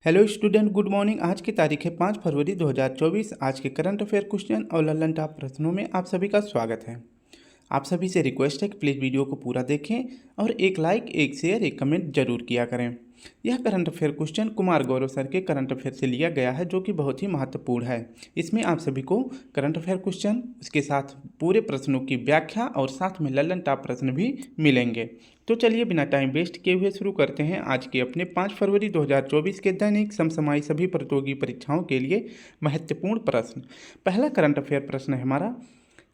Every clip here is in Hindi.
Hello student, good morning. आज की तारीख है 5 फरवरी 2024। आज के करंट अफेयर क्वेश्चन और ललन टॉप प्रश्नों में आप सभी का स्वागत है। आप सभी से रिक्वेस्ट है कि प्लीज़ वीडियो को पूरा देखें और एक लाइक, एक शेयर, एक कमेंट जरूर किया करें। यह current affair question Kumar Gaurav sir के करंट अफेयर से लिया गया है, जो कि बहुत ही महत्वपूर्ण है। इसमें आप सभी को करंट अफेयर क्वेश्चन, उसके साथ पूरे प्रश्नों की व्याख्या और साथ में ललन टॉप प्रश्न भी मिलेंगे। तो चलिए बिना टाइम वेस्ट किए हुए शुरू करते हैं आज के अपने 5 फरवरी 2024 के दैनिक समसामयिक सभी प्रतियोगी परीक्षाओं के लिए महत्वपूर्ण प्रश्न। पहला करंट अफेयर प्रश्न है हमारा,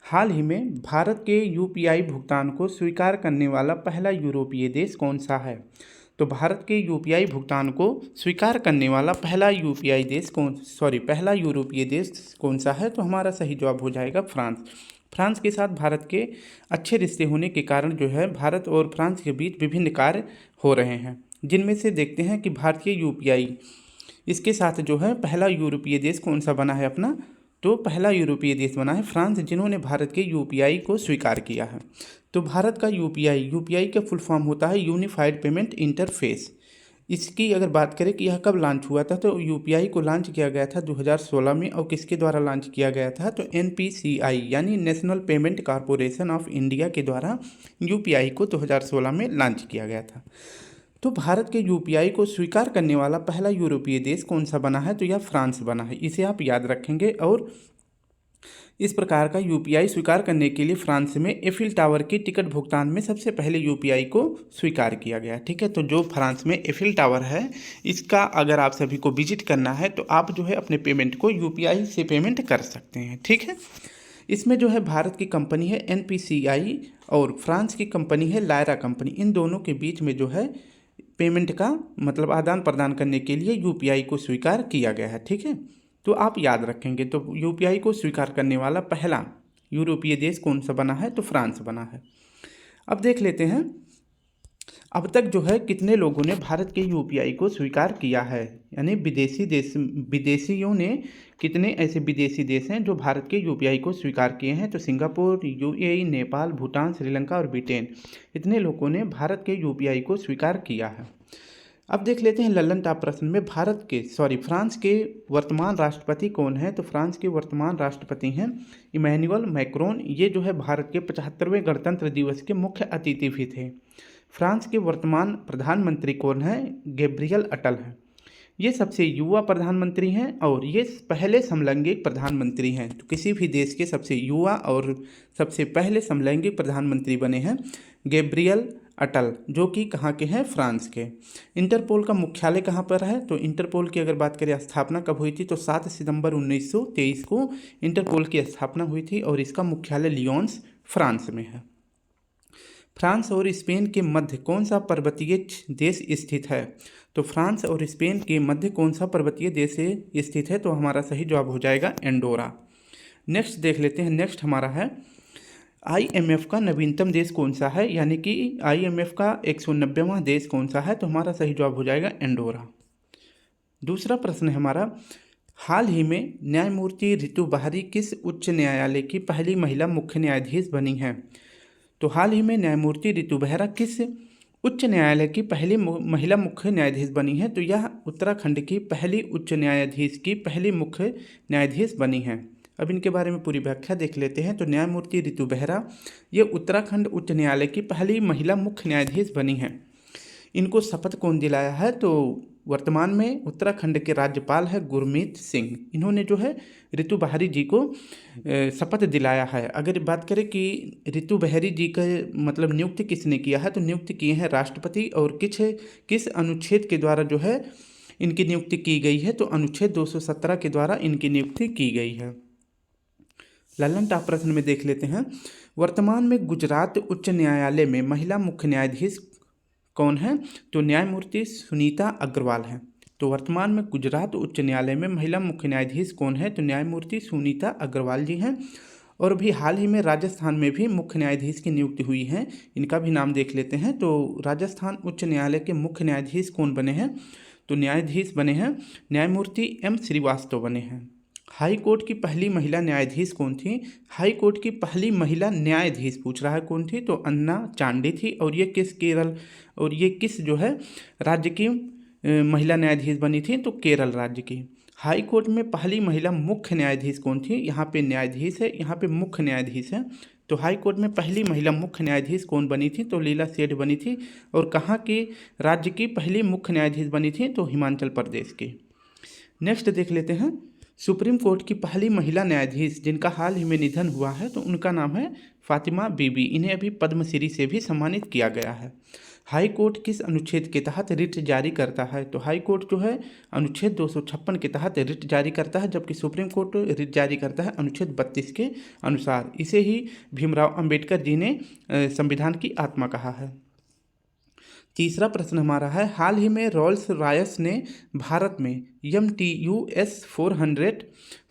हाल ही में भारत के यूपीआई भुगतान को स्वीकार करने वाला पहला यूरोपीय देश कौन सा है? तो भारत के यूपीआई भुगतान को स्वीकार करने वाला पहला यूरोपीय देश कौन सा है? तो हमारा सही जवाब हो जाएगा फ्रांस। फ्रांस के साथ भारत के अच्छे रिश्ते होने के कारण जो है भारत और फ्रांस के बीच विभिन्न कार्य हो रहे हैं, जिनमें से देखते हैं कि भारतीय यूपीआई इसके साथ जो है पहला यूरोपीय देश कौन सा बना है अपना? तो पहला यूरोपीय देश बना है फ्रांस, जिन्होंने भारत के यूपीआई को स्वीकार किया है। तो भारत का यूपीआई का फुल फॉर्म होता है यूनिफाइड पेमेंट इंटरफेस। इसकी अगर बात करें कि यह कब लॉन्च हुआ था, तो यूपीआई को लॉन्च किया गया था 2016 में। और किसके द्वारा लॉन्च किया गया था? तो एनपीसीआई यानी national payment corporation of India के द्वारा यूपीआई को 2016 में लॉन्च किया गया था। तो भारत के यूपीआई को स्वीकार करने वाला पहला यूरोपीय देश कौन सा बना है? तो यह फ्रांस बना है। इसे आप याद रखेंगे। और इस प्रकार का यूपीआई स्वीकार करने के लिए फ्रांस में एफिल टावर की टिकट भुगतान में सबसे पहले यूपीआई को स्वीकार किया गया। ठीक है, तो जो फ्रांस में एफिल टावर है, इसका अगर आप सभी को विजिट करना है तो आप जो है अपने पेमेंट को यूपीआई से पेमेंट कर सकते हैं। ठीक है, इसमें जो है भारत की कंपनी है एनपीसीआई और फ्रांस की कंपनी है लायरा कंपनी। इन दोनों के बीच में जो है पेमेंट का मतलब आदान प्रदान करने के लिए यूपीआई को स्वीकार किया गया है। ठीक है, तो आप याद रखेंगे। तो यूपीआई को स्वीकार करने वाला पहला यूरोपीय देश कौन सा बना है? तो फ्रांस बना है। अब देख लेते हैं अब तक जो है कितने लोगों ने भारत के यूपीआई को स्वीकार किया है, यानी विदेशियों ने कितने ऐसे विदेशी देश हैं जो भारत के यूपीआई को स्वीकार किए हैं? तो सिंगापुर, यूएई, नेपाल, भूटान, श्रीलंका और ब्रिटेन, इतने लोगों ने भारत के यूपीआई को स्वीकार किया है। अब देख लेते हैं ललन टॉप प्रश्न में फ्रांस के वर्तमान राष्ट्रपति कौन है? तो फ्रांस के वर्तमान राष्ट्रपति हैं इमैनुअल मैक्रोन। ये जो है भारत के 75वें गणतंत्र दिवस के मुख्य अतिथि भी थे। फ्रांस के वर्तमान प्रधानमंत्री कौन है? गैब्रियल अटल हैं। ये सबसे युवा प्रधानमंत्री हैं और ये पहले समलैंगिक प्रधानमंत्री हैं। तो किसी भी देश के सबसे युवा और सबसे पहले समलैंगिक प्रधानमंत्री बने हैं गैब्रियल अटल, जो कि कहाँ के हैं? फ्रांस के। इंटरपोल का मुख्यालय कहाँ पर है? तो इंटरपोल की अगर बात करें स्थापना कब हुई थी, तो 7 सितंबर 1923 को इंटरपोल की स्थापना हुई थी और इसका मुख्यालय लियोन्स, फ्रांस में है। फ्रांस और स्पेन के मध्य कौन सा पर्वतीय देश स्थित है? तो फ्रांस और स्पेन के मध्य कौन सा पर्वतीय देश स्थित है? तो हमारा सही जवाब हो जाएगा एंडोरा। नेक्स्ट देख लेते हैं। नेक्स्ट हमारा है आईएमएफ का नवीनतम देश कौन सा है, यानी कि आईएमएफ का 190वां देश कौन सा है? तो हमारा सही जवाब हो जाएगा एंडोरा। दूसरा प्रश्न है हमारा, हाल ही में न्यायमूर्ति रितु बहारी किस उच्च न्यायालय की पहली महिला मुख्य न्यायाधीश बनी है? तो हाल ही में न्यायमूर्ति रितु बहरा किस उच्च न्यायालय की पहली महिला मुख्य न्यायाधीश बनी है? तो यह उत्तराखंड की पहली उच्च न्यायाधीश की पहली मुख्य न्यायाधीश बनी है। अब इनके बारे में पूरी व्याख्या देख लेते हैं। तो न्यायमूर्ति रितु बहरा ये उत्तराखंड उच्च न्यायालय की पहली महिला मुख्य न्यायाधीश बनी है। इनको शपथ कौन दिलाया है? तो वर्तमान में उत्तराखंड के राज्यपाल है गुरमीत सिंह। इन्होंने जो है रितु बहारी जी को शपथ दिलाया है। अगर बात करें कि रितु बहारी जी का मतलब नियुक्ति किसने किया है, तो नियुक्ति किए हैं राष्ट्रपति। और किस अनुच्छेद के द्वारा जो है इनकी नियुक्ति की गई है? तो अनुच्छेद 217 के द्वारा इनकी नियुक्ति की गई है। ललन टॉप प्रश्न में देख लेते हैं, वर्तमान में गुजरात उच्च न्यायालय में महिला मुख्य न्यायाधीश कौन है? तो न्यायमूर्ति सुनीता अग्रवाल हैं। तो वर्तमान में गुजरात उच्च न्यायालय में महिला मुख्य न्यायाधीश कौन है? तो न्यायमूर्ति सुनीता अग्रवाल जी हैं। और भी हाल ही में राजस्थान में भी मुख्य न्यायाधीश की नियुक्ति हुई है। इनका भी नाम देख लेते हैं। तो राजस्थान उच्च न्यायालय के मुख्य न्यायाधीश कौन बने हैं? तो न्यायाधीश बने हैं न्यायमूर्ति एम श्रीवास्तव बने हैं। हाई कोर्ट की पहली महिला न्यायाधीश कौन थी? हाई कोर्ट की पहली महिला न्यायाधीश पूछ रहा है कौन थी? तो अन्ना चांडी थी। और ये किस जो है राज्य की महिला न्यायाधीश बनी थी तो केरल राज्य की। हाई कोर्ट में पहली महिला मुख्य न्यायाधीश कौन थी? यहाँ पे न्यायाधीश है, यहाँ पे मुख्य न्यायाधीश है। तो हाई कोर्ट में पहली महिला मुख्य न्यायाधीश कौन बनी थी? तो लीला सेठ बनी थी। और कहाँ की राज्य की पहली मुख्य न्यायाधीश बनी थी? तो हिमाचल प्रदेश की। नेक्स्ट देख लेते हैं, सुप्रीम कोर्ट की पहली महिला न्यायाधीश जिनका हाल ही में निधन हुआ है तो उनका नाम है फातिमा बीबी। इन्हें अभी पद्मश्री से भी सम्मानित किया गया है। हाई कोर्ट किस अनुच्छेद के तहत रिट जारी करता है? तो हाई कोर्ट जो है अनुच्छेद 256 के तहत रिट जारी करता है, जबकि सुप्रीम कोर्ट रिट जारी करता है अनुच्छेद 32 के अनुसार। इसे ही भीमराव अंबेडकर जी ने संविधान की आत्मा कहा है। तीसरा प्रश्न हमारा है, हाल ही में रोल्स रॉयस ने भारत में MTU-S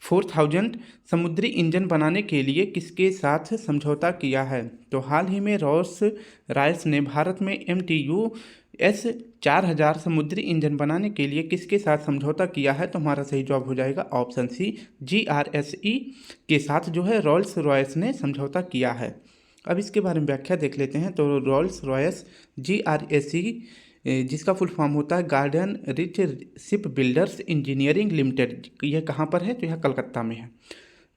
4000 समुद्री इंजन बनाने के लिए किसके साथ समझौता किया है? तो हाल ही में रोल्स रॉयस ने भारत में MTU-S 4000 समुद्री इंजन बनाने के लिए किसके साथ समझौता किया है? तो हमारा सही जवाब हो जाएगा ऑप्शन सी, GRSE के साथ जो है रोल्स रॉयस ने समझौता किया है। अब इसके बारे में व्याख्या देख लेते हैं। तो रोल्स रॉयस GRSE जिसका फुल फॉर्म होता है garden rich ship builders engineering limited, यह कहाँ पर है? तो यह कलकत्ता में है।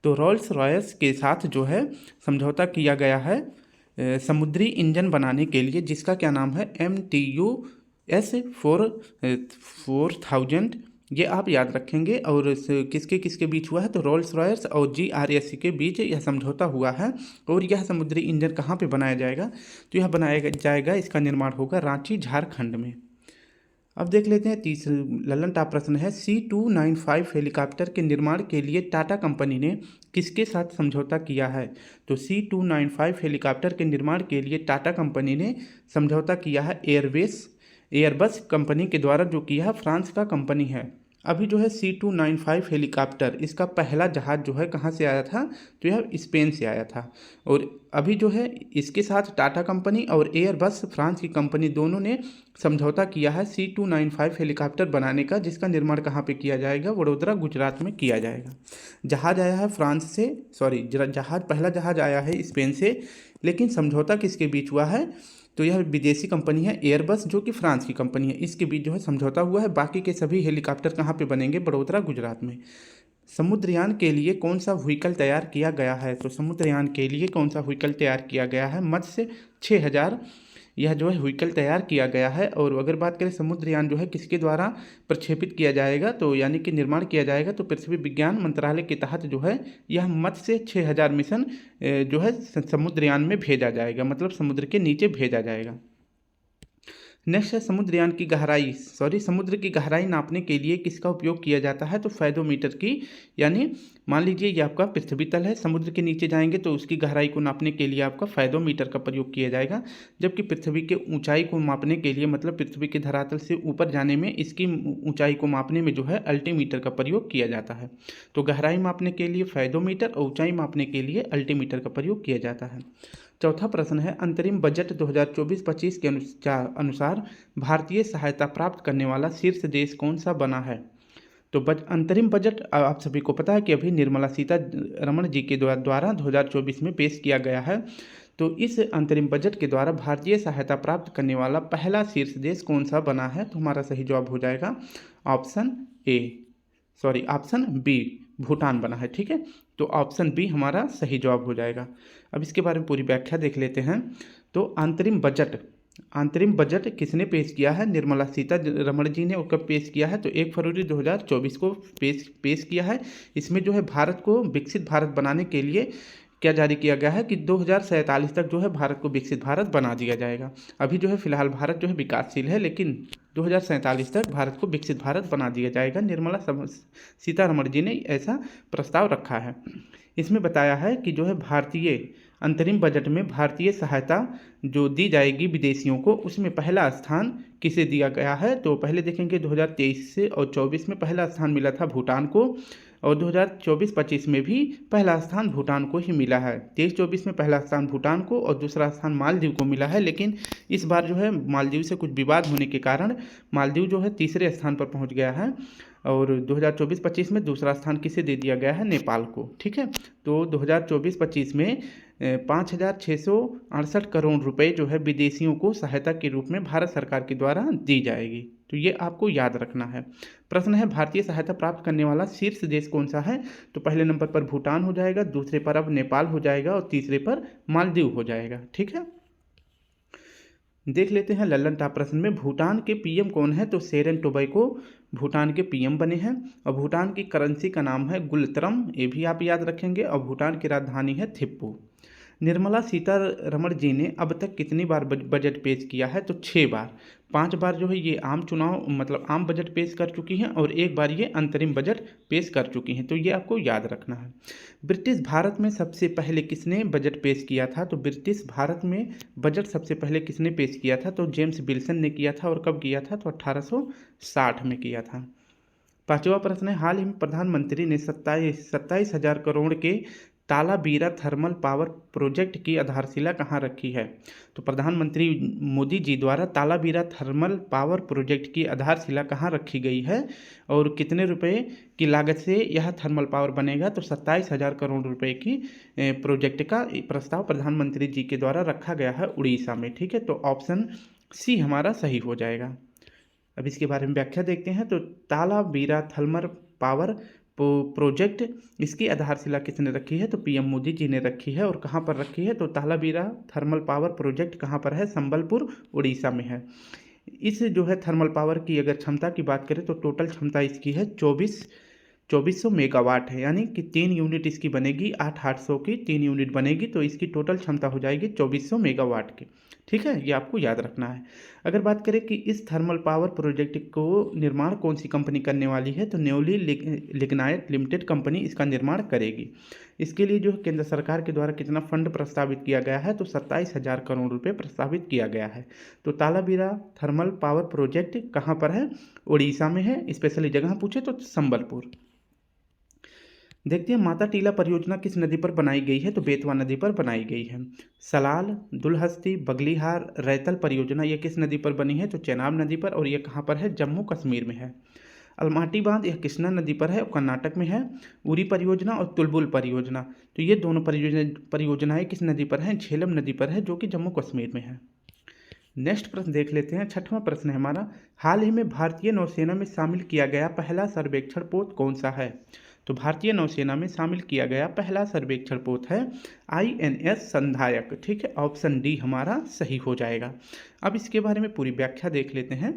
तो रोल्स रॉयस के साथ जो है समझौता किया गया है समुद्री इंजन बनाने के लिए, जिसका क्या नाम है? MTU-S 4000। ये आप याद रखेंगे। और किसके किसके बीच हुआ है? तो रोल्स रॉयस और GRSE के बीच यह समझौता हुआ है। और यह समुद्री इंजन कहाँ पे बनाया जाएगा? तो यह बनाया जाएगा, इसका निर्माण होगा रांची झारखंड में। अब देख लेते हैं तीसरा ललन टॉप प्रश्न है, C295 हेलीकॉप्टर के निर्माण के लिए टाटा कंपनी ने किसके साथ समझौता किया है? तो C295 हेलीकॉप्टर के निर्माण के लिए टाटा कंपनी ने समझौता किया है एयरबस कंपनी के द्वारा, जो किया है फ्रांस का कंपनी है। अभी जो है C295 हेलीकॉप्टर, इसका पहला जहाज़ जो है कहाँ से आया था? तो यह स्पेन से आया था। और अभी जो है इसके साथ टाटा कंपनी और एयरबस फ्रांस की कंपनी दोनों ने समझौता किया है C295 हेलीकॉप्टर बनाने का, जिसका निर्माण कहाँ पे किया जाएगा? वडोदरा गुजरात में किया जाएगा। जहाज़ आया है फ्रांस से, पहला जहाज़ आया है स्पेन से, लेकिन समझौता किसके बीच हुआ है? तो यह विदेशी कंपनी है एयरबस, जो कि फ्रांस की कंपनी है, इसके बीच जो है समझौता हुआ है। बाकी के सभी हेलीकॉप्टर कहाँ पे बनेंगे? वडोदरा गुजरात में। समुद्रयान के लिए कौन सा व्हीकल तैयार किया गया है? तो समुद्रयान के लिए कौन सा व्हीकल तैयार किया गया है? मत्स्य 6000 यह जो है व्हीकल तैयार किया गया है। और अगर बात करें समुद्रयान जो है किसके द्वारा प्रक्षेपित किया जाएगा, तो यानी कि निर्माण किया जाएगा, तो पृथ्वी विज्ञान मंत्रालय के तहत जो है यह मत्स्य 6000 मिशन जो है समुद्रयान में भेजा जाएगा, मतलब समुद्र के नीचे भेजा जाएगा। नेक्स्ट है समुद्र की गहराई नापने के लिए किसका उपयोग किया जाता है? तो फैदोमीटर की। यानी मान लीजिए ये आपका पृथ्वी तल है, समुद्र के नीचे जाएंगे तो उसकी गहराई को नापने के लिए आपका फैदोमीटर का प्रयोग किया जाएगा। जबकि पृथ्वी के ऊंचाई को मापने के लिए, मतलब पृथ्वी के धरातल से ऊपर जाने में इसकी ऊंचाई को मापने में जो है अल्टीमीटर का प्रयोग किया जाता है। तो गहराई मापने के लिए फैदोमीटर और ऊंचाई मापने के लिए अल्टीमीटर का प्रयोग किया जाता है। चौथा प्रश्न है, अंतरिम बजट 2024-25 के अनुसार भारतीय सहायता प्राप्त करने वाला शीर्ष देश कौन सा बना है? तो अंतरिम बजट आप सभी को पता है कि अभी निर्मला सीतारमण जी के द्वारा 2024 में पेश किया गया है। तो इस अंतरिम बजट के द्वारा भारतीय सहायता प्राप्त करने वाला पहला शीर्ष देश कौन सा बना है? तो हमारा सही जवाब हो जाएगा ऑप्शन बी, भूटान बना है। ठीक है, तो ऑप्शन बी हमारा सही जवाब हो जाएगा। अब इसके बारे में पूरी व्याख्या देख लेते हैं। तो अंतरिम बजट किसने पेश किया है? निर्मला सीतारमण जी ने कब पेश किया है? तो 1 फरवरी 2024 को पेश किया है। इसमें जो है भारत को विकसित भारत बनाने के लिए क्या जारी किया गया है कि 2047 तक जो है भारत को विकसित भारत बना दिया जाएगा। अभी जो है फिलहाल भारत जो है विकासशील है, लेकिन 2047 तक भारत को विकसित भारत बना दिया जाएगा। निर्मला सीतारमण जी ने ऐसा प्रस्ताव रखा है। इसमें बताया है कि जो है भारतीय अंतरिम बजट में भारतीय सहायता जो दी जाएगी विदेशियों को, उसमें पहला स्थान किसे दिया गया है? तो पहले देखेंगे 2023 से और 24 में पहला स्थान मिला था भूटान को, और 2024-25 में भी पहला स्थान भूटान को ही मिला है। 23-24 में पहला स्थान भूटान को और दूसरा स्थान मालदीव को मिला है। लेकिन इस बार जो है मालदीव से कुछ विवाद होने के कारण मालदीव जो है तीसरे स्थान पर पहुंच गया है, और 2024-25 में दूसरा स्थान किसे दे दिया गया है? नेपाल को। ठीक है, तो 2024-25 में 5,668 करोड़ रुपए जो है विदेशियों को सहायता के रूप में भारत सरकार के द्वारा दी जाएगी। तो ये आपको याद रखना है। प्रश्न है भारतीय सहायता प्राप्त करने वाला शीर्ष देश कौन सा है? तो पहले नंबर पर भूटान हो जाएगा, दूसरे पर अब नेपाल हो जाएगा और तीसरे पर मालदीव हो जाएगा। ठीक है, देख लेते हैं लल्लन टॉप प्रश्न में भूटान के पीएम कौन है? तो शेरन टोबैको भूटान के पीएम बने हैं और भूटान की करेंसी का नाम है गुलत्रम, ये भी आप याद रखेंगे, और भूटान की राजधानी है थिम्पू। निर्मला सीतारमण जी ने अब तक कितनी बार बजट पेश किया है? तो 6 बार। 5 बार जो है ये आम चुनाव मतलब आम बजट पेश कर चुकी हैं और एक बार ये अंतरिम बजट पेश कर चुकी हैं, तो ये आपको याद रखना है। ब्रिटिश भारत में सबसे पहले किसने बजट पेश किया था? तो ब्रिटिश भारत में बजट सबसे पहले किसने पेश किया था? तो जेम्स विल्सन ने किया था। और कब किया था? तो 1860 में किया था। पांचवा प्रश्न है हाल ही में प्रधानमंत्री ने 27,000 करोड़ के तालाबीरा थर्मल पावर प्रोजेक्ट की आधारशिला कहाँ रखी है? तो प्रधानमंत्री मोदी जी द्वारा तालाबीरा थर्मल पावर प्रोजेक्ट की आधारशिला कहाँ रखी गई है और कितने रुपए की लागत से यह थर्मल पावर बनेगा? तो 27,000 करोड़ रुपए की प्रोजेक्ट का प्रस्ताव प्रधानमंत्री जी के द्वारा रखा गया है उड़ीसा में। ठीक है, तो ऑप्शन सी हमारा सही हो जाएगा। अब इसके बारे में व्याख्या देखते हैं। तो तालाबीरा थर्मल पावर प्रोजेक्ट इसकी आधारशिला किसने रखी है? तो पीएम मोदी जी ने रखी है। और कहाँ पर रखी है? तो तालाबीरा थर्मल पावर प्रोजेक्ट कहाँ पर है? संबलपुर उड़ीसा में है। इस जो है थर्मल पावर की अगर क्षमता की बात करें तो टोटल क्षमता इसकी है 2400 मेगावाट है, यानी कि 3 यूनिट इसकी बनेगी, 800 की 3 यूनिट बनेगी, तो इसकी टोटल क्षमता हो जाएगी 2400 मेगावाट की। ठीक है, ये आपको याद रखना है। अगर बात करें कि इस थर्मल पावर प्रोजेक्ट को निर्माण कौन सी कंपनी करने वाली है? तो न्यूली लिग्नाइट लिमिटेड कंपनी इसका निर्माण करेगी। इसके लिए जो केंद्र सरकार के द्वारा कितना फंड प्रस्तावित किया गया है? तो 27,000 करोड़ रुपये प्रस्तावित किया गया है। तो तालाबीरा थर्मल पावर प्रोजेक्ट कहाँ पर है? उड़ीसा में है। स्पेशली जगह पूछे तो संबलपुर। देखते हैं माता टीला परियोजना किस नदी पर बनाई गई है? तो बेतवा नदी पर बनाई गई है। सलाल, दुलहस्ती, बगलीहार, रैतल परियोजना ये किस नदी पर बनी है? तो चेनाब नदी पर, और ये कहाँ पर है? जम्मू कश्मीर में है। अलमाटी बांध यह कृष्णा नदी पर है, कर्नाटक में है। उरी परियोजना और तुलबुल परियोजना, तो ये दोनों परियोजनाएं किस नदी पर हैं? झेलम नदी पर है, जो कि जम्मू कश्मीर में है। नेक्स्ट प्रश्न देख लेते हैं। 6वां प्रश्न है हमारा हाल ही में भारतीय नौसेना में शामिल किया गया पहला सर्वेक्षण पोत कौन सा है? तो भारतीय नौसेना में शामिल किया गया पहला सर्वेक्षण पोत है INS संधायक। ठीक है, ऑप्शन डी हमारा सही हो जाएगा। अब इसके बारे में पूरी व्याख्या देख लेते हैं।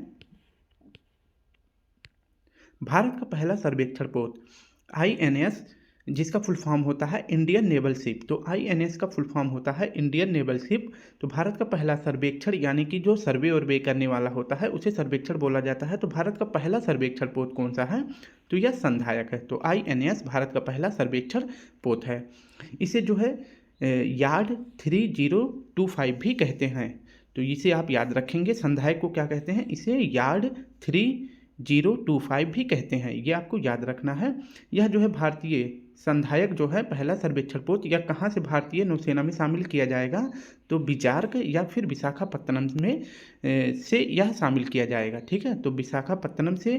भारत का पहला सर्वेक्षण पोत INS जिसका फुल फॉर्म होता है इंडियन नेवल शिप, तो INS का फुल फॉर्म होता है इंडियन नेवल शिप। तो भारत का पहला सर्वेक्षण यानी कि जो सर्वे और वे करने वाला होता है उसे सर्वेक्षण बोला जाता है। तो भारत का पहला सर्वेक्षण पोत कौन सा है? तो यह संधायक है। तो INS भारत का पहला सर्वेक्षण पोत है। इसे जो है यार्ड 3025 भी कहते हैं, तो इसे आप याद रखेंगे। संधायक को क्या कहते हैं? इसे यार्ड 3025 भी कहते हैं, ये आपको याद रखना है। यह जो है भारतीय संधायक जो है पहला सर्वेक्षण पोत यह कहाँ से भारतीय नौसेना में शामिल किया जाएगा? तो विजार्क या फिर विशाखापत्तनम में से यह शामिल किया जाएगा। ठीक है, तो विशाखापत्तनम से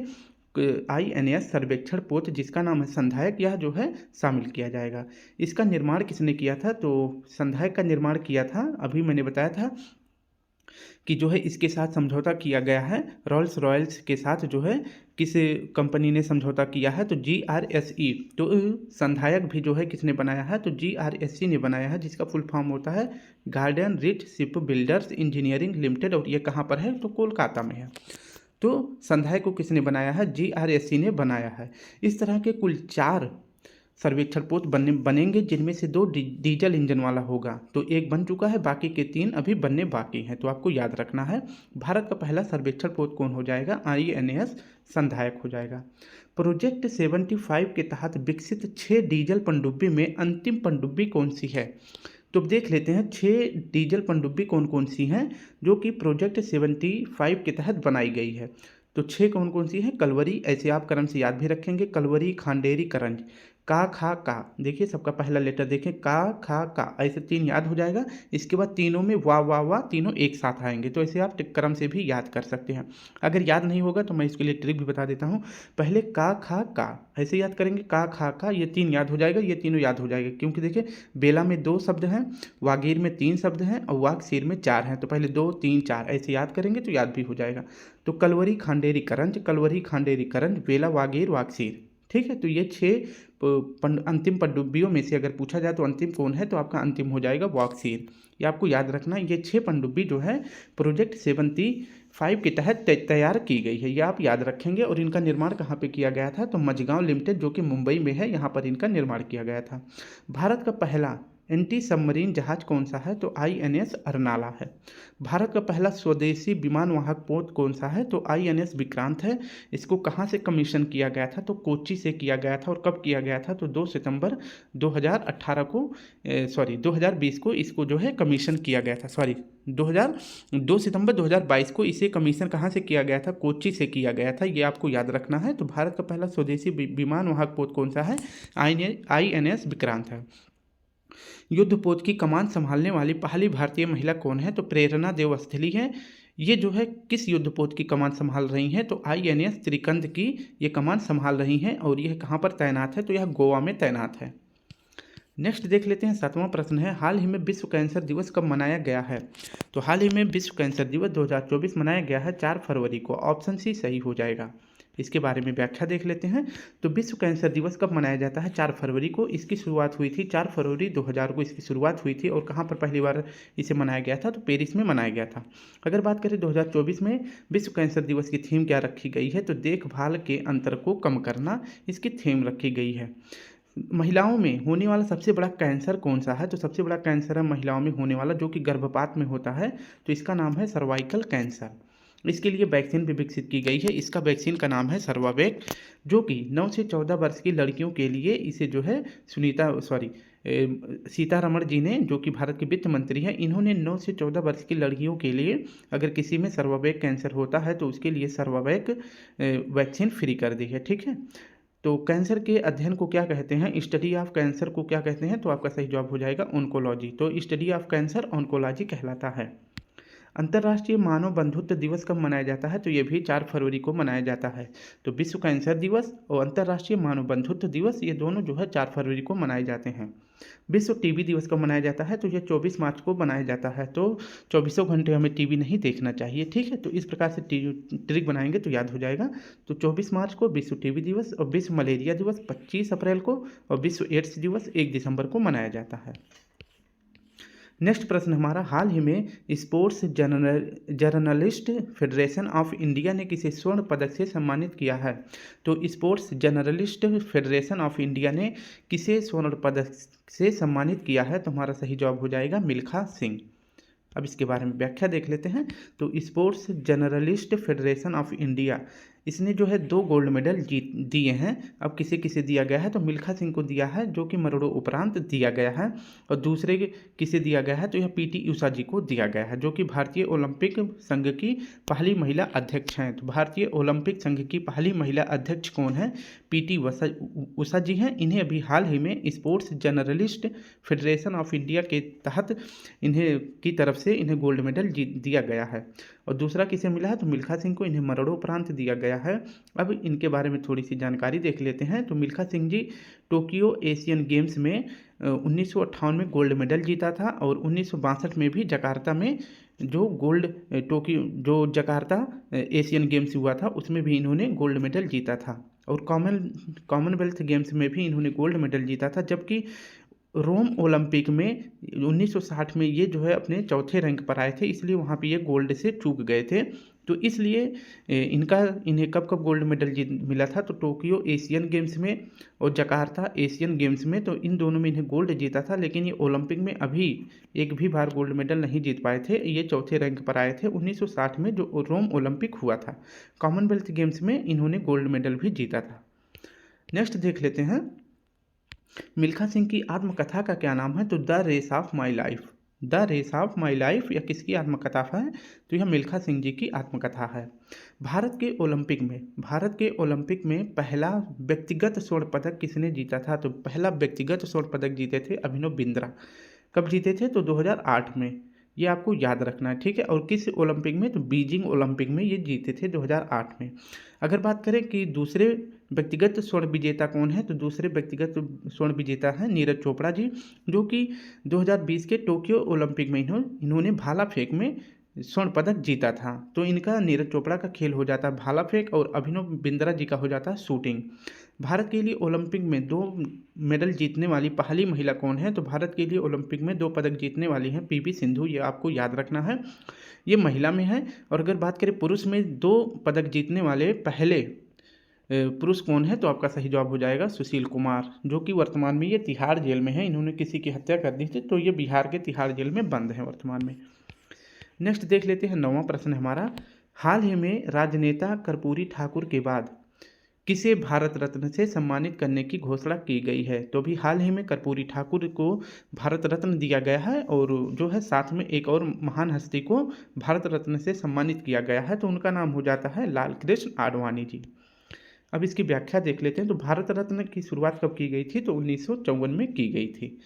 INS सर्वेक्षण पोत जिसका नाम है संधायक यह जो है शामिल किया जाएगा। इसका निर्माण किसने किया था? तो संधायक का निर्माण किया था, अभी मैंने बताया था कि जो है इसके साथ समझौता किया गया है रॉल्स रॉयल्स के साथ। जो है किस कंपनी ने समझौता किया है? तो GRSE। तो संधायक भी जो है किसने बनाया है? तो GRSE ने बनाया है, जिसका फुल फॉर्म होता है garden rich ship builders engineering limited, और ये कहाँ पर है? तो कोलकाता में है। तो संधायक को किसने बनाया है? GRSE ने बनाया है। इस तरह के कुल 4 सर्वेक्षण पोत बनेंगे, जिनमें से 2 डीजल इंजन वाला होगा। तो एक बन चुका है, बाकी के 3 अभी बनने बाकी हैं। तो आपको याद रखना है भारत का पहला सर्वेक्षण पोत कौन हो जाएगा? INS संधायक हो जाएगा। प्रोजेक्ट 75 के तहत विकसित 6 डीजल पनडुब्बी में अंतिम पनडुब्बी कौन सी है? तो अब देख लेते हैं 6 डीजल पनडुब्बी कौन कौन सी हैं जो कि प्रोजेक्ट 75 के तहत बनाई गई है। तो 6 कौन कौन सी हैं? कलवरी, ऐसे आप क्रम से याद भी रखेंगे, कलवरी, खांडेरी, करंज। का, खा, का। देखिए सबका पहला लेटर देखें, का, खा, का, ऐसे 3 याद हो जाएगा। इसके बाद तीनों में वाह वाह वाह तीनों एक साथ आएंगे, तो ऐसे आप क्रम से भी याद कर सकते हैं। अगर याद नहीं होगा तो मैं इसके लिए ट्रिक भी बता देता हूँ। पहले का, खा, का ऐसे याद करेंगे, का, खा, का, ये 3 याद हो जाएगा, ये तीनों याद हो जाएगा। क्योंकि देखिए बेला में 2 शब्द हैं, वागीर में 3 शब्द हैं और वागसीर में 4 हैं। तो पहले 2, 3, 4 ऐसे याद करेंगे तो याद भी हो जाएगा। तो कलवरी, खांडेरी, करंज, कलवरी, खांडेरी, करंज, बेला, वागीर, वागसीर। ठीक है, तो ये 6 अंतिम पनडुब्बियों में से अगर पूछा जाए तो अंतिम कौन है, तो आपका अंतिम हो जाएगा वागसीर। ये आपको याद रखना, ये 6 पनडुब्बी जो है प्रोजेक्ट 75 के तहत तैयार की गई है, ये आप याद रखेंगे। और इनका निर्माण कहाँ पे किया गया था, तो मझगांव लिमिटेड जो कि मुंबई में है, यहाँ पर इनका निर्माण किया गया था। भारत का पहला एंटी सबमरीन जहाज कौन सा है, तो INS अरनाला है। भारत का पहला स्वदेशी विमान वाहक पोत कौन सा है, तो INS विक्रांत है। इसको कहाँ से कमीशन किया गया था, तो कोच्चि से किया गया था। और कब किया गया था, तो 2 सितंबर 2018 को 2020 को इसको जो है कमीशन किया गया था। 2 सितंबर 2022 को इसे कमीशन कहाँ से किया गया था, कोच्चि से किया गया था। ये आपको याद रखना है। तो भारत का पहला स्वदेशी विमान वाहक पोत कौन सा है, INS विक्रांत है। युद्धपोत की कमान संभालने वाली पहली भारतीय महिला कौन है, तो प्रेरणा देवस्थली है। ये जो है किस युद्धपोत की कमान संभाल रही हैं, तो INS त्रिकंद की ये कमान संभाल रही हैं। और यह कहाँ पर तैनात है, तो यह गोवा में तैनात है। नेक्स्ट देख लेते हैं, 7वां प्रश्न है, हाल ही में विश्व कैंसर दिवस कब मनाया गया है, तो हाल ही में विश्व कैंसर दिवस 2024 मनाया गया है 4 फरवरी को। ऑप्शन सी सही हो जाएगा। इसके बारे में व्याख्या देख लेते हैं। तो विश्व कैंसर दिवस कब मनाया जाता है, 4 फरवरी को। इसकी शुरुआत हुई थी 4 फरवरी 2000 को इसकी शुरुआत हुई थी। और कहाँ पर पहली बार इसे मनाया गया था, तो पेरिस में मनाया गया था। अगर बात करें 2024 में विश्व कैंसर दिवस की थीम क्या रखी गई है, तो देखभाल के अंतर को कम करना इसकी थीम रखी गई है। महिलाओं में होने वाला सबसे बड़ा कैंसर कौन सा है, तो सबसे बड़ा कैंसर है महिलाओं में होने वाला जो कि गर्भपात में होता है, तो इसका नाम है सर्वाइकल कैंसर। इसके लिए वैक्सीन भी विकसित की गई है। इसका वैक्सीन का नाम है सर्वावेक, जो कि 9 से 14 वर्ष की लड़कियों के लिए इसे जो है सीतारमण जी ने, जो कि भारत के वित्त मंत्री हैं, इन्होंने 9 से 14 वर्ष की लड़कियों के लिए अगर किसी में सर्वावेक कैंसर होता है तो उसके लिए सर्वावेक वैक्सीन फ्री कर दी है। ठीक है, तो कैंसर के अध्ययन को क्या कहते हैं, स्टडी ऑफ कैंसर को क्या कहते हैं, तो आपका सही जवाब हो जाएगा ऑन्कोलॉजी। तो स्टडी ऑफ कैंसर ऑन्कोलॉजी कहलाता है। अंतर्राष्ट्रीय मानव बंधुत्व दिवस कब मनाया जाता है, तो ये भी 4 फरवरी को मनाया जाता है। तो विश्व कैंसर दिवस और अंतर्राष्ट्रीय मानव बंधुत्व दिवस ये दोनों जो है 4 फरवरी को मनाए जाते हैं। विश्व टीबी दिवस कब मनाया जाता है, तो ये 24 मार्च को मनाया जाता है। तो 24 घंटे हमें टीवी नहीं देखना चाहिए। ठीक है, तो इस प्रकार से ट्रिक बनाएंगे तो याद हो जाएगा। तो 24 मार्च को विश्व टीबी दिवस, और विश्व मलेरिया दिवस 25 अप्रैल को, और विश्व एड्स दिवस 1 दिसंबर को मनाया जाता है। नेक्स्ट प्रश्न हमारा, हाल ही में sports journalist federation of India ने किसे स्वर्ण पदक से सम्मानित किया है, तो sports journalist federation of India ने किसे स्वर्ण पदक से सम्मानित किया है, तो हमारा सही जवाब हो जाएगा मिल्खा सिंह। अब इसके बारे में व्याख्या देख लेते हैं। तो sports journalist federation of India, इसने जो है 2 गोल्ड मेडल जीत दिए हैं। अब किसे किसे दिया गया है, तो मिल्खा सिंह को दिया है, जो कि मरोड़ो उपरांत दिया गया है। और दूसरे किसे दिया गया है, तो यह PT उषा जी को दिया गया है, जो कि भारतीय ओलंपिक संघ की पहली महिला अध्यक्ष हैं। तो भारतीय ओलंपिक संघ की पहली महिला अध्यक्ष कौन है, PT उषा जी हैं। इन्हें अभी हाल ही में sports journalist federation of India के तहत इन्हें की तरफ से इन्हें गोल्ड मेडल दिया गया है। और दूसरा किसे मिला है, तो मिल्खा सिंह को इन्हें मरणोपरांत दिया गया है। अब इनके बारे में थोड़ी सी जानकारी देख लेते हैं। तो Milkha Singh ji Tokyo Asian games में 1958 में गोल्ड मेडल जीता था, और 1962 में भी जकार्ता में जो जकार्ता एशियन गेम्स हुआ था उसमें भी इन्होंने गोल्ड मेडल जीता था। और कॉमनवेल्थ गेम्स में भी इन्होंने गोल्ड मेडल जीता था। जबकि रोम ओलंपिक में 1960 में ये जो है अपने चौथे रैंक पर आए थे, इसलिए वहाँ पे ये गोल्ड से चूक गए थे। तो इसलिए इन्हें कब कब गोल्ड मेडल मिला था, तो टोक्यो एशियन गेम्स में और जकार्ता एशियन गेम्स में, तो इन दोनों में इन्हें गोल्ड जीता था। लेकिन ये ओलंपिक में अभी एक भी बार गोल्ड मेडल नहीं जीत पाए थे। ये चौथे रैंक पर आए थे 1960 में, जो रोम ओलंपिक हुआ था। कॉमनवेल्थ गेम्स में इन्होंने गोल्ड मेडल भी जीता था। नेक्स्ट देख लेते हैं, मिल्खा सिंह की आत्मकथा का क्या नाम है, तो the race of my life. The race of my life यह किसकी आत्मकथा है, तो यह मिल्खा सिंह जी की आत्मकथा है। भारत के ओलंपिक में पहला व्यक्तिगत स्वर्ण पदक किसने जीता था? तो पहला व्यक्तिगत स्वर्ण पदक जीते थे अभिनव बिंद्रा। कब जीते थे? तो 2008 में। ये आपको याद रखना है, ठीक है। और किस ओलंपिक में? तो बीजिंग ओलंपिक में ये जीते थे 2008 में। अगर बात करें कि दूसरे व्यक्तिगत स्वर्ण विजेता कौन है, तो दूसरे व्यक्तिगत स्वर्ण विजेता है नीरज चोपड़ा जी, जो कि 2020 के टोक्यो ओलंपिक में इन्होंने भाला फेंक में स्वर्ण पदक जीता था। तो इनका नीरज चोपड़ा का खेल हो जाता है भाला फेंक और अभिनव बिंद्रा जी का हो जाता है शूटिंग। भारत के लिए ओलंपिक में 2 मेडल जीतने वाली पहली महिला कौन है? तो भारत के लिए ओलंपिक में 2 पदक जीतने वाली हैं पीवी सिंधु। ये आपको याद रखना है, ये महिला में है। और अगर बात करें पुरुष में 2 पदक जीतने वाले पहले पुरुष कौन है? तो आपका सही जवाब हो जाएगा सुशील कुमार, जो कि वर्तमान में ये तिहाड़ जेल में है। इन्होंने किसी की हत्या कर दी थी, तो ये बिहार के तिहाड़ जेल में बंद है वर्तमान में। नेक्स्ट देख लेते हैं 9वां प्रश्न हमारा। हाल ही में राजनेता कर्पूरी ठाकुर के बाद किसे भारत रत्न से सम्मानित करने की घोषणा की गई है? तो अभी हाल ही में कर्पूरी ठाकुर को भारत रत्न दिया गया है और जो है साथ में एक और महान हस्ती को भारत रत्न से सम्मानित किया गया है, तो उनका नाम हो जाता है लाल कृष्ण आडवाणी जी। अब इसकी व्याख्या देख लेते हैं। तो भारत रत्न की शुरुआत कब की गई थी? तो 1954 में की गई थी।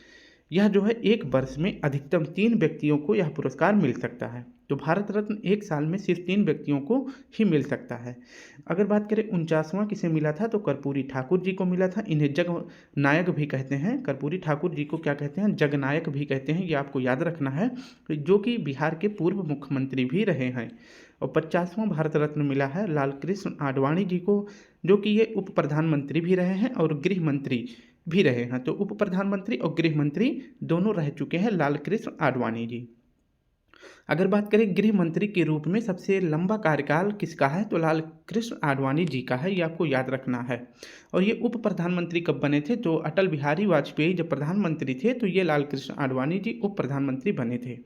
यह जो है एक वर्ष में अधिकतम 3 व्यक्तियों को यह पुरस्कार मिल सकता है। तो भारत रत्न एक साल में सिर्फ 3 व्यक्तियों को ही मिल सकता है। अगर बात करें 49वां किसे मिला था? तो कर्पूरी ठाकुर जी को मिला था। इन्हें जग नायक भी कहते हैं। कर्पूरी ठाकुर जी को क्या कहते हैं? जगनायक भी कहते हैं। ये आपको याद रखना है, जो कि बिहार के पूर्व मुख्यमंत्री भी रहे हैं। और 50वां भारत रत्न मिला है लाल कृष्ण आडवाणी जी को, जो कि ये उप प्रधानमंत्री भी रहे हैं और गृह मंत्री भी रहे हैं। तो उप प्रधानमंत्री और गृह मंत्री दोनों रह चुके हैं लाल कृष्ण आडवाणी जी। अगर बात करें गृह मंत्री के रूप में सबसे लंबा कार्यकाल किसका है? तो लाल कृष्ण आडवाणी जी का है। ये आपको याद रखना है। और ये उप प्रधानमंत्री कब बने थे? तो अटल बिहारी वाजपेयी जब प्रधानमंत्री थे, तो ये लाल कृष्ण आडवाणी जी उप प्रधानमंत्री बने थे।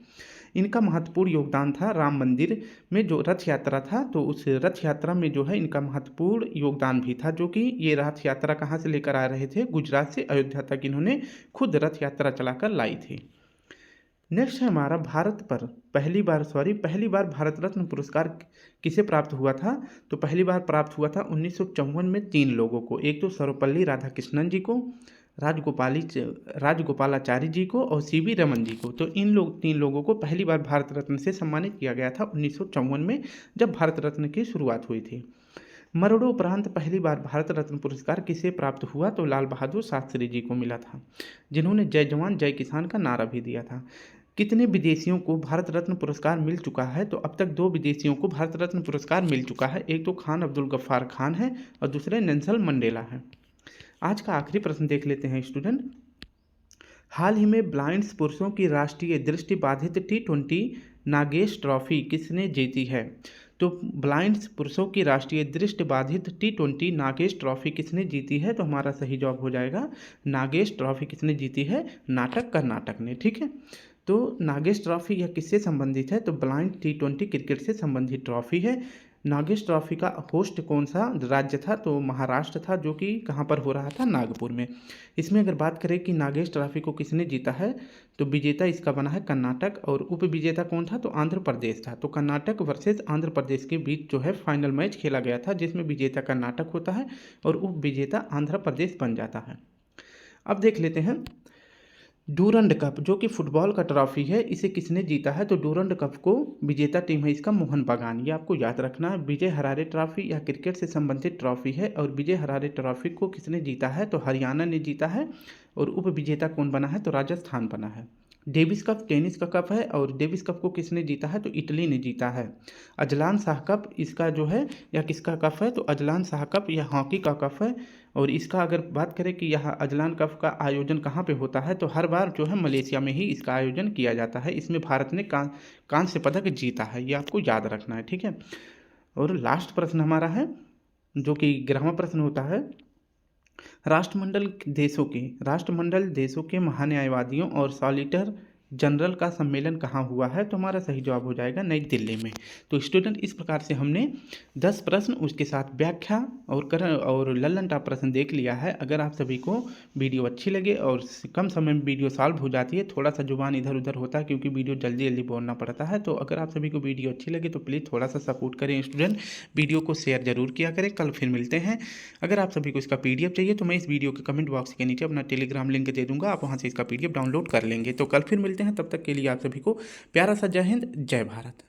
इनका महत्वपूर्ण योगदान था राम मंदिर में जो रथ यात्रा था, तो उस रथ यात्रा में जो है इनका महत्वपूर्ण योगदान भी था, जो कि ये रथ यात्रा कहाँ से लेकर आ रहे थे? गुजरात से अयोध्या तक इन्होंने खुद रथ यात्रा चलाकर लाई थी। नेक्स्ट है हमारा पहली बार भारत रत्न पुरस्कार किसे प्राप्त हुआ था? तो पहली बार प्राप्त हुआ था 1954 में 3 लोगों को। एक तो सर्वपल्ली राधाकृष्णन जी को, राजगोपालाचारी जी को और सीवी रमन जी को। तो इन 3 लोगों को पहली बार भारत रत्न से सम्मानित किया गया था 1954 में, जब भारत रत्न की शुरुआत हुई थी। मरणोपरांत पहली बार भारत रत्न पुरस्कार किसे प्राप्त हुआ? तो लाल बहादुर शास्त्री जी को मिला था, जिन्होंने जय जवान जय किसान का नारा भी दिया था। कितने विदेशियों को भारत रत्न पुरस्कार मिल चुका है? तो अब तक 2 विदेशियों को भारत रत्न पुरस्कार मिल चुका है। एक तो खान अब्दुल गफ्फार खान है और दूसरे नेल्सन मंडेला है। आज का आखिरी प्रश्न देख लेते हैं स्टूडेंट। हाल ही में ब्लाइंड्स पुरुषों की राष्ट्रीय दृष्टिबाधित T20 नागेश ट्रॉफी किसने जीती है? तो ब्लाइंड्स पुरुषों की राष्ट्रीय दृष्टिबाधित T20 नागेश ट्रॉफी किसने जीती है? तो हमारा सही जवाब हो जाएगा नागेश ट्रॉफी किसने जीती है? कर्नाटक ने, ठीक है। तो नागेश ट्रॉफी यह किससे संबंधित है? तो ब्लाइंड T20 क्रिकेट से संबंधित ट्रॉफी है। नागेश ट्रॉफी का होस्ट कौन सा राज्य था? तो महाराष्ट्र था, जो कि कहाँ पर हो रहा था? नागपुर में। इसमें अगर बात करें कि नागेश ट्रॉफी को किसने जीता है, तो विजेता इसका बना है कर्नाटक और उप विजेता कौन था? तो आंध्र प्रदेश था। तो कर्नाटक वर्सेस आंध्र प्रदेश के बीच जो है फाइनल मैच खेला गया था, जिसमें विजेता कर्नाटक होता है और उप विजेता आंध्र प्रदेश बन जाता है। अब देख लेते हैं डूरंड कप, जो कि फुटबॉल का ट्रॉफी है, इसे किसने जीता है? तो डूरंड कप को विजेता टीम है इसका मोहन बागान। ये आपको याद रखना है। विजय हरारे ट्रॉफी यह क्रिकेट से संबंधित ट्रॉफी है और विजय हरारे ट्रॉफी को किसने जीता है? तो हरियाणा ने जीता है और उप विजेता कौन बना है? तो राजस्थान बना है। डेविस कप टेनिस का कप है और डेविस कप को किसने जीता है? तो इटली ने जीता है। अजलान शाह कप इसका जो है यह किसका कप है? तो अजलान शाह कप यह हॉकी का कप है और इसका अगर बात करें कि यह अजलान कप का आयोजन कहाँ पे होता है, तो हर बार जो है मलेशिया में ही इसका आयोजन किया जाता है। इसमें भारत ने कांस्य पदक जीता है, ये आपको याद रखना है, ठीक है। और लास्ट प्रश्न हमारा है, जो कि 11वां प्रश्न होता है। राष्ट्रमंडल देशों के महान्यायवादियों और सॉलिटर जनरल का सम्मेलन कहाँ हुआ है, तो हमारा सही जवाब हो जाएगा नई दिल्ली में। तो स्टूडेंट, इस प्रकार से हमने 10 प्रश्न उसके साथ व्याख्या और लल्लन टॉप प्रश्न देख लिया है। अगर आप सभी को वीडियो अच्छी लगे और कम समय में वीडियो सॉल्व हो जाती है, थोड़ा सा जुबान इधर उधर होता है क्योंकि वीडियो जल्दी जल्दी बोलना पड़ता है, तो अगर आप सभी को वीडियो अच्छी लगे तो प्लीज़ थोड़ा सा सपोर्ट करें स्टूडेंट, वीडियो को शेयर जरूर किया करें। कल फिर मिलते हैं। अगर आप सभी को इसका PDF चाहिए तो मैं इस वीडियो के कमेंट बॉक्स के नीचे अपना टेलीग्राम लिंक दे दूंगा, आप वहाँ से इसका PDF डाउनलोड कर लेंगे। तो कल फिर मिलते हैं, तब तक के लिए आप सभी को प्यारा सा जय हिंद, जय भारत।